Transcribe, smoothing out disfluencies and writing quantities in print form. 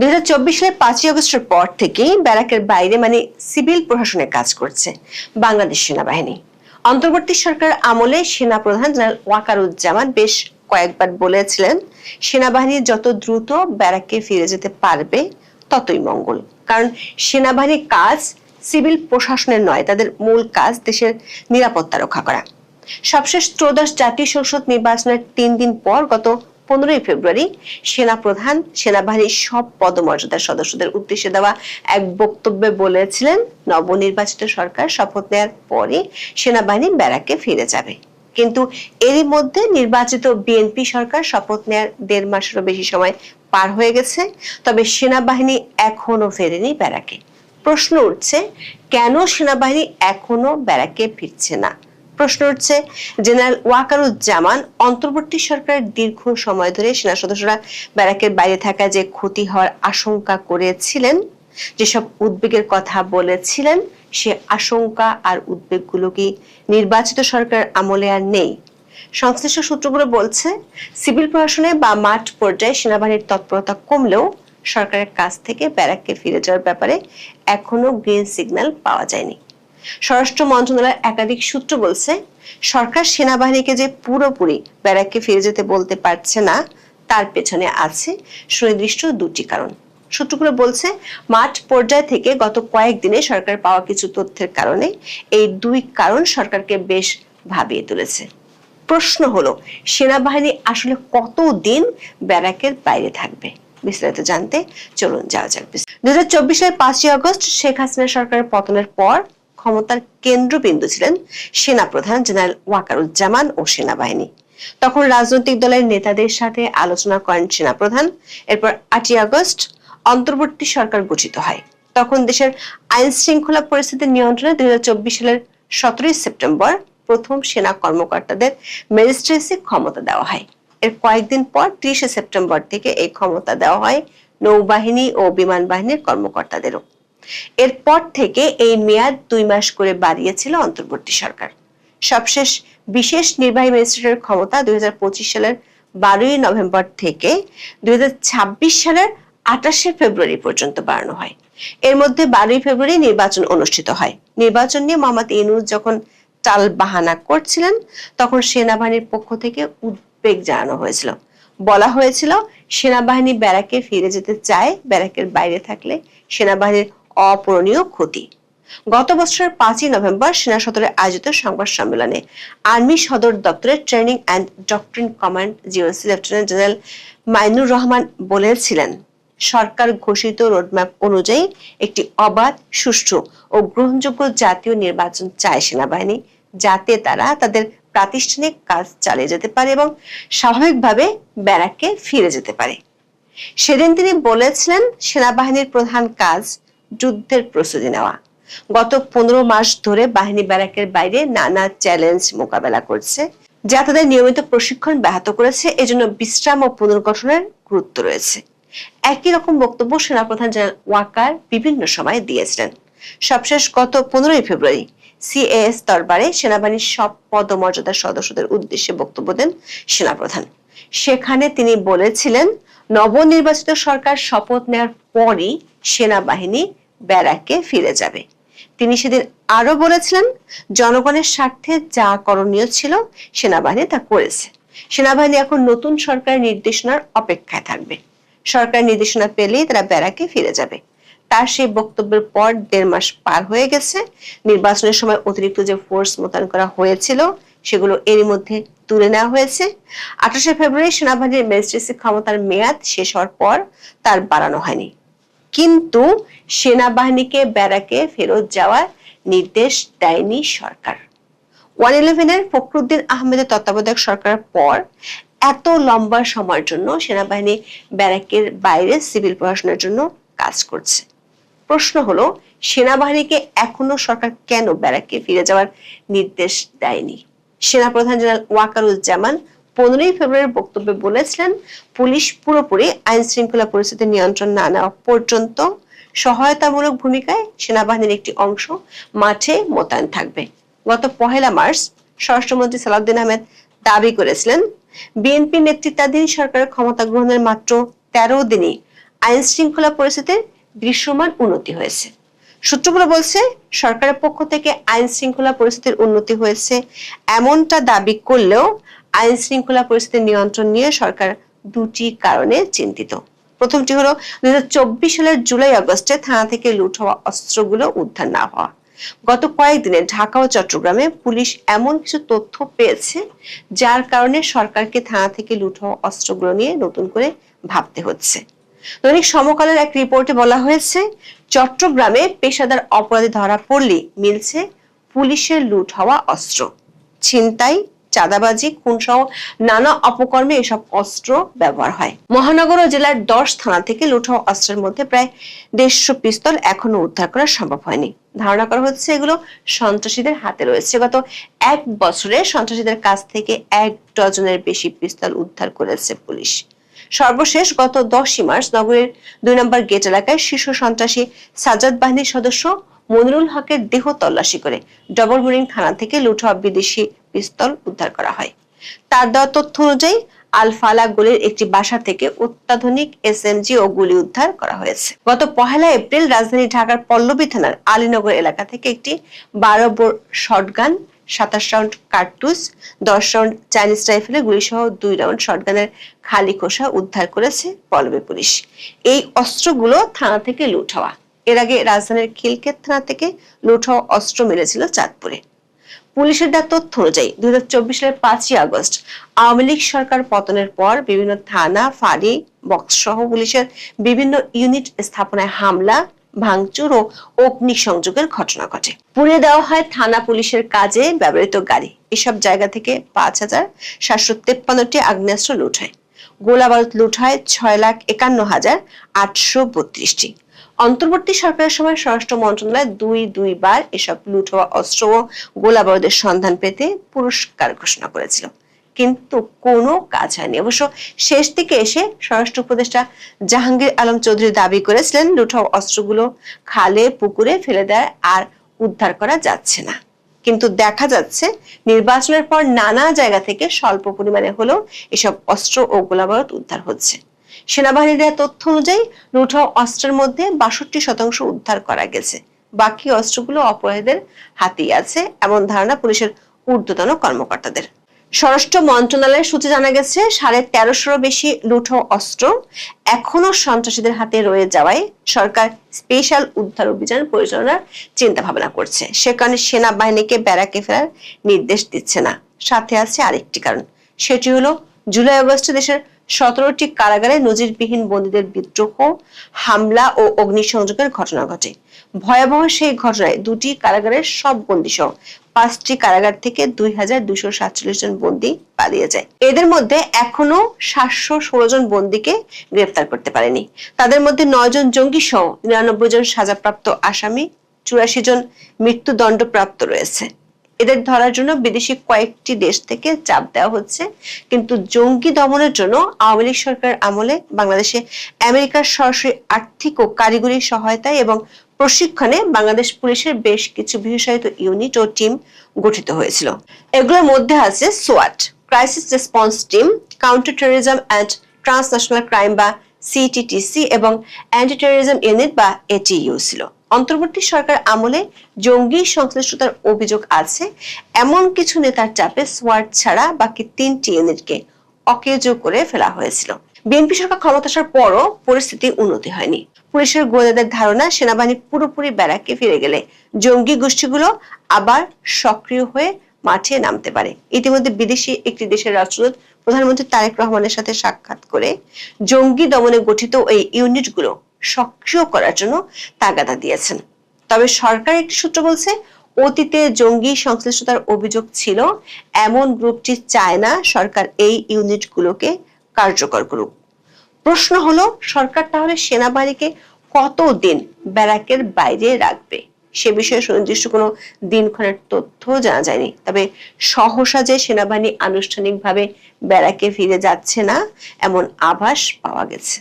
2024 সালের 5ই আগস্টের পর থেকেই ব্যারাকের বাইরে মানে সিভিল প্রশাসনে কাজ করছে বাংলাদেশ সেনাবাহিনী। অন্তর্বর্তী সরকার আমলে সেনা প্রধান জেনারেল ওয়াকারুজ্জামান বেশ কয়েকবার বলেছিলেন, সেনাবাহিনী যত দ্রুত ব্যারাকে ফিরে যেতে পারবে ততই মঙ্গল। কারণ সেনাবাহিনীর কাজ সিভিল প্রশাসনের নয়, তাদের মূল কাজ দেশের নিরাপত্তা রক্ষা করা। সবশেষ ত্রয়োদশ জাতীয় সংসদ নির্বাচনের 3 দিন পর গত 15ই ফেব্রুয়ারি সেনাপ্রধান সেনাবাহিনীর সব পদমর্যাদার সদস্যদের উদ্দেশ্যে দেওয়া এক বক্তব্যে বলেছিলেন, নবনির্বাচিত সরকার শপথ নেওয়ার পরে সেনাবাহিনী ব্যারাকে ফিরে যাবে। কিন্তু এরই মধ্যে নির্বাচিত বিএনপি সরকার শপথ নেওয়ার 1.5 মাসেরও বেশি সময় পার হয়ে গেছে, তবে সেনাবাহিনী এখনো ফেরেনি ব্যারাকে। প্রশ্ন উঠছে, কেন সেনাবাহিনী এখনো ব্যারাকে ফিরছে না? প্রশ্ন উঠছে, জেনারেল ওয়াকারুজ্জামান অন্তর্বর্তী সরকারের দীর্ঘ সময় ধরে সেনা সদস্যরা ব্যারাকের বাইরে থাকা যে ক্ষতি হওয়ার আশঙ্কা করেছিলেন, যেসব উদ্বেগের কথা বলেছিলেন, সে আশঙ্কা আর উদ্বেগগুলো কি নির্বাচিত সরকার আমলে আর নেই? সংশ্লিষ্ট সূত্রগুলো বলছে, সিভিল প্রশাসনে বা মাঠ পর্যায়ে সেনাবাহিনীর তৎপরতা কমলেও সরকারের কাছ থেকে ব্যারাককে ফিরে যাওয়ার ব্যাপারে এখনো গ্রিন সিগন্যাল পাওয়া যায়নি। স্বরাষ্ট্র মন্ত্রণালয়ের একাধিক সূত্র বলছে, সরকার সেনাবাহিনীকে যে পুরোপুরি ব্যারাকে ফিরে যেতে বলতে পারছে না, তার পেছনে আছে সুনির্দিষ্ট 2টি কারণ। সূত্রগুলো বলছে, মাঠ পর্যায় থেকে গত কয়েকদিনে সরকার পাওয়া কিছু তথ্যের কারণে এই 2 কারণ সরকারকে বেশ ভাবিয়ে তুলেছে। প্রশ্ন হলো, সেনাবাহিনী আসলে কতদিন ব্যারাকের বাইরে থাকবে? বিস্তারিত জানতে চলুন যাওয়া যাক। 2024 সালের 5ই আগস্ট শেখ হাসিনা সরকারের পতনের পর ক্ষমতার কেন্দ্রবিন্দু ছিলেন সেনাপ্রধান জেনারেল ওয়াকারুজ্জামান ও সেনাবাহিনী। তখন রাজনৈতিক দলের নেতাদের সাথে আলোচনা করেন সেনাপ্রধান। এরপর 8ই আগস্ট অন্তর্বর্তী সরকার গঠিত হয়। তখন দেশের আইন শৃঙ্খলা পরিস্থিতি নিয়ন্ত্রণে 2024 সালের 17ই সেপ্টেম্বর প্রথম সেনা কর্মকর্তাদের ম্যাজিস্ট্রেসি ক্ষমতা দেওয়া হয়। এর কয়েকদিন পর 30শে সেপ্টেম্বর থেকে এই ক্ষমতা দেওয়া হয় নৌবাহিনী ও বিমান বাহিনীর কর্মকর্তাদেরও। এরপর থেকে এই মেয়াদ 2 মাস করে বাড়িয়েছিল অন্তর্বর্তী সরকার। সবশেষ বিশেষ নির্বাহী ম্যাজিস্ট্রেটের ক্ষমতা 2025 সালের 12ই নভেম্বর থেকে 2026 সালের 28শে ফেব্রুয়ারি পর্যন্ত বাড়ানো হয়। এর মধ্যে 12ই ফেব্রুয়ারি নির্বাচন অনুষ্ঠিত হয়। নির্বাচন নিয়ে মোহাম্মদ ইউনূস যখন টাল বাহানা করছিলেন, তখন সেনাবাহিনীর পক্ষ থেকে উদ্বেগ জানানো হয়েছিল। বলা হয়েছিল, সেনাবাহিনী ব্যারাকে ফিরে যেতে চায়, ব্যারাকের বাইরে থাকলে সেনাবাহিনীর অপূরণীয় ক্ষতি। গত বছরের 5ই নভেম্বর সেনা সদরে আয়োজিত সংবাদ সম্মেলনে আর্মি সদর দপ্তরের training and doctrine command GOC lieutenant general Mainur Rahman বলেছিলেন, সরকার ঘোষিত রোডম্যাপ অনুযায়ী একটি অবাধ, সুষ্ঠু ও গ্রহণযোগ্য জাতীয় নির্বাচন চায় সেনাবাহিনী, যাতে তারা তাদের প্রাতিষ্ঠানিক কাজ চালিয়ে যেতে পারে এবং স্বাভাবিকভাবে ব্যারাকে ফিরে যেতে পারে। সেদিন তিনি বলেছিলেন, সেনাবাহিনীর প্রধান কাজ যুদ্ধের প্রস্তুতি নেওয়া। গত 15 মাস ধরে বাহিনী ব্যারাকের বাইরে নানা চ্যালেঞ্জ মোকাবেলা করছে, যা তাদের নিয়মিত প্রশিক্ষণ ব্যাহত করেছে। এজন্য বিশ্রাম ও পুনর্গঠনের গুরুত্ব রয়েছে। একই রকম বক্তব্য সেনাপ্রধান জেনারেল ওয়াকার বিভিন্ন সময় দিয়েছিলেন। সবশেষ গত 15ই ফেব্রুয়ারি সিএএস দরবারে সেনাবাহিনীর সব পদমর্যাদার সদস্যদের উদ্দেশ্যে বক্তব্য দেন সেনাপ্রধান। সেখানে তিনি বলেছিলেন, নবনির্বাচিত সরকার শপথ নেওয়ার পরই সেনাবাহিনী ব্যারাকে ফিরে যাবে। তিনি সেদিন আরো বলেছিলেন, জনগণের স্বার্থে যা করণীয় ছিল সেনাবাহিনী তা করেছে। সেনাবাহিনী এখন নতুন সরকারের নির্দেশনার অপেক্ষায় থাকবে। সরকার নির্দেশনা পেলেই তারা ব্যারাকে ফিরে যাবে। তার সেই বক্তব্যের পর 1.5 মাস পার হয়ে গেছে। নির্বাচনের সময় অতিরিক্ত যে ফোর্স মোতায়েন করা হয়েছিল, সেগুলো এরই মধ্যে তুলে নেওয়া হয়েছে। 28শে ফেব্রুয়ারি সেনাবাহিনীর ম্যাজিস্ট্রেসি ক্ষমতার মেয়াদ শেষ হওয়ার পর তার বাড়ানো হয়নি। কিন্তু সেনাবাহিনীকে ব্যারাকে ফেরত যাওয়ার নির্দেশ দেয়নি সরকার। 111-এর ফখরুদ্দিন আহমেদের তত্ত্বাবধায়ক সরকারের পর এত লম্বা সময়ের জন্য সেনাবাহিনী ব্যারাকের বাইরে সিভিল প্রশাসনের জন্য কাজ করছে। প্রশ্ন হলো, সেনাবাহিনীকে এখনো সরকার কেন ব্যারাকে ফিরে যাওয়ার নির্দেশ দেয়নি? সেনাপ্রধান জেনারেল ওয়াকারুজ্জামান 15ই ফেব্রুয়ারির বক্তব্যে বলেছিলেন, পুলিশ পুরোপুরি আইন শৃঙ্খলা পরিস্থিতি নিয়ন্ত্রণ না নেওয়া পর্যন্ত সহায়তামূলক ভূমিকায় সেনাবাহিনীর একটি অংশ মাঠে মোতায়েন থাকবে। গত 1 মার্চ স্বরাষ্ট্রমন্ত্রী সালাউদ্দিন আহমেদ দাবি করেছিলেন, বিএনপি নেতৃত্বাধীন সরকারের ক্ষমতা গ্রহণের মাত্র 13 দিনই আইন শৃঙ্খলা পরিস্থিতির দৃশ্যমান উন্নতি হয়েছে। সূত্রগুলো বলছে সরকারের পক্ষ থেকে আইন শৃঙ্খলা পরিস্থিতির উন্নতি হয়েছে এমনটা দাবি করলেও আইন শৃঙ্খলা পরিস্থিতির নিয়ন্ত্রণ নিয়ে সরকার দুটি কারণে চিন্তিত। প্রথমটি হলো 2024 সালের জুলাই আগস্টে থানা থেকে লুট হওয়া অস্ত্রগুলো উদ্ধার না হওয়া। গত কয়েকদিনে ঢাকা ও চট্টগ্রামে পুলিশ এমন কিছু তথ্য পেয়েছে যার কারণে সরকারকে থানা থেকে লুট হওয়া অস্ত্রগুলো নিয়ে নতুন করে ভাবতে হচ্ছে। দৈনিক সমকালের এক রিপোর্টে বলা হয়েছে, চট্টগ্রামে পেশাদার অপরাধী ধরা পড়লে মিলছে পুলিশের লুট হওয়া অস্ত্র। ছিনতাই, চাঁদাবাজি, খুনসহ নানা অপকর্মে এসব অস্ত্র ব্যবহার হয়। মহানগর ও জেলার 10 থানা থেকে লুট হওয়া অস্ত্রের মধ্যে প্রায় 150 পিস্তল এখনো উদ্ধার করা সম্ভব হয়নি। ধারণা করা হচ্ছে এগুলো সন্ত্রাসীদের হাতে রয়েছে। গত 1 বছরে সন্ত্রাসীদের কাছ থেকে 1 ডজনের বেশি পিস্তল উদ্ধার করেছে পুলিশ। সর্বশেষ গত 10 মার্চ নগরের 2 নম্বর গেট এলাকায় শীর্ষ সন্ত্রাসী সাজ্জাদ বাহিনীর সদস্য মনিরুল হকের দেহ তল্লাশি করে ডবল মুরিং থানা থেকে লুট হওয়া বিদেশি পিস্তল উদ্ধার করা হয়। তার দেওয়া তথ্য অনুযায়ী আল ফালা গলির একটি বাসা থেকে অত্যাধুনিক SMG ও গুলি উদ্ধার করা হয়েছে। গত 1 এপ্রিল রাজধানী ঢাকার পল্লবী থানার আলীনগর এলাকা থেকে একটি 12 বোর শটগান, 27 রাউন্ড কার্তুজ, 10 রাউন্ড চাইনিজ রাইফেলের গুলি সহ 2 রাউন্ড শটগানের খালি খোসা উদ্ধার করেছে পল্লবী পুলিশ। এই অস্ত্রগুলো থানা থেকে লুট হওয়া। এর আগে রাজধানীর খিলক্ষেত থানা থেকে লুট হওয়া অস্ত্র মিলেছিল চাঁদপুরে। পুলিশের দেওয়া তথ্য অনুযায়ী 2024 সালের 5 আগস্ট আওয়ামী লীগ সরকার পতনের পর বিভিন্ন থানা, ফাঁড়ি, বক্স সহ পুলিশের বিভিন্ন ইউনিট স্থাপনায় হামলা, ভাঙচুর ও অগ্নিসংযোগের ঘটনা ঘটে। পুড়িয়ে দেওয়া হয় থানা পুলিশের কাজে ব্যবহৃত গাড়ি। এসব জায়গা থেকে 5,753টি আগ্নেয়াস্ত্র লুট হয়। গোলাবারুদ লুট হয় 6,51,832টি। অন্তর্বর্তী সরকারের সময় স্বরাষ্ট্র মন্ত্রণালয় দুইবার এসব লুট হওয়া অস্ত্র ও গোলাবারুদের সন্ধান পেতে পুরস্কার ঘোষণা করেছিল, কিন্তু কোনো কাজ হয়নি। অবশ্য শেষ দিকে এসে স্বরাষ্ট্র উপদেষ্টা জাহাঙ্গীর আলম চৌধুরী দাবি করেছিলেন লুট হওয়া অস্ত্রগুলো খালে পুকুরে ফেলে দেয় আর উদ্ধার করা যাচ্ছে না। কিন্তু দেখা যাচ্ছে নির্বাচনের পর নানা জায়গা থেকে স্বল্প পরিমাণে হলেও এসব অস্ত্র ও গোলাবারুদ উদ্ধার হচ্ছে। সেনাবাহিনীর দেওয়া তথ্য অনুযায়ী লুট হওয়া অস্ত্রের মধ্যে 62% উদ্ধার করা গেছে। বাকি অস্ত্রগুলো অপরাধীদের হাতেই আছে এমন ধারণা পুলিশের ঊর্ধ্বতন কর্মকর্তাদের। স্বরাষ্ট্র মন্ত্রণালয়ের সূত্রে জানা গেছে 1350 বেশি লুট হওয়া অস্ত্র এখনো সন্ত্রাসীদের হাতে রয়ে যাওয়ায় সরকার স্পেশাল উদ্ধার অভিযান পরিচালনার চিন্তা ভাবনা করছে। সে কারণে সেনাবাহিনীকে ব্যারাকে ফেরার নির্দেশ দিচ্ছে না। সাথে আছে আরেকটি কারণ, সেটি হলো জুলাই আগস্টে দেশের 17টি কারাগারে নজিরবিহীন বন্দীদের বিদ্রোহ, হামলা ও অগ্নিসংযোগের ঘটনা ঘটে। ভয়াবহ সেই ঘটনায় 2টি কারাগারের সব বন্দী সহ 5টি কারাগার থেকে 2247 জন বন্দী পালিয়ে যায়। এদের মধ্যে এখনো 716 জন বন্দীকে গ্রেফতার করতে পারেনি। তাদের মধ্যে 9 জন জঙ্গি সহ 99 জন সাজাপ্রাপ্ত আসামি, 84 জন মৃত্যুদণ্ডপ্রাপ্ত রয়েছে। এদের ধরার জন্য বিদেশি কয়েকটি দেশ থেকে চাপ দেওয়া হচ্ছে, কিন্তু জঙ্গি দমনের জন্য আওয়ামী লীগ সরকারের আমলে বাংলাদেশে আমেরিকার সরাসরি আর্থিক ও কারিগরি সহায়তায় এবং প্রশিক্ষণে বাংলাদেশ পুলিশের বেশ কিছু বিশেষায়িত ইউনিট ও টিম গঠিত হয়েছিল। এগুলোর মধ্যে আছে সোয়াট, crisis response team, counter terrorism and transnational crime বা CTTC এবং অ্যান্টি টেররিজম ইউনিট বা ATU ছিল। অন্তর্বর্তী সরকার আমলে জঙ্গি সংশ্লিষ্টতার অভিযোগ আছে এমন কিছু নেতার চাপে সোয়াট ছাড়া বাকি 3টি ইউনিটকে অকেজো করে ফেলা হয়েছিল। বিএনপি সরকার ক্ষমতা আসার পরও পরিস্থিতি উন্নতি হয়নি। পুলিশের গোয়েন্দাদের ধারণা সেনাবাহিনী পুরোপুরি ব্যারাকে ফিরে গেলে জঙ্গি গোষ্ঠীগুলো আবার সক্রিয় হয়ে মাঠে নামতে পারে। ইতিমধ্যে বিদেশি একটি দেশের রাষ্ট্রদূত প্রধানমন্ত্রী তারেক রহমানের সাথে সাক্ষাৎ করে জঙ্গি দমনে গঠিত এই ইউনিটগুলো সক্রিয় করার জন্য তাগাদা দিয়েছেন। তবে সরকার একটি সূত্র বলছে অতীতে জঙ্গি সংশ্লিষ্টতার অভিযোগ ছিল এমন গ্রুপটি চায় না সরকার এই ইউনিটগুলোকে কার্যকর করুক। প্রশ্ন হলো সরকার তাহলে সেনাবাহিনীকে কতদিন ব্যারাকের বাইরে রাখবে? সে বিষয়ে সুনির্দিষ্ট কোনো দিনক্ষণের তথ্য জানা যায়নি। তবে সহসা যে সেনাবাহিনী আনুষ্ঠানিকভাবে ব্যারাকে ফিরে যাচ্ছে না এমন আভাস পাওয়া গেছে।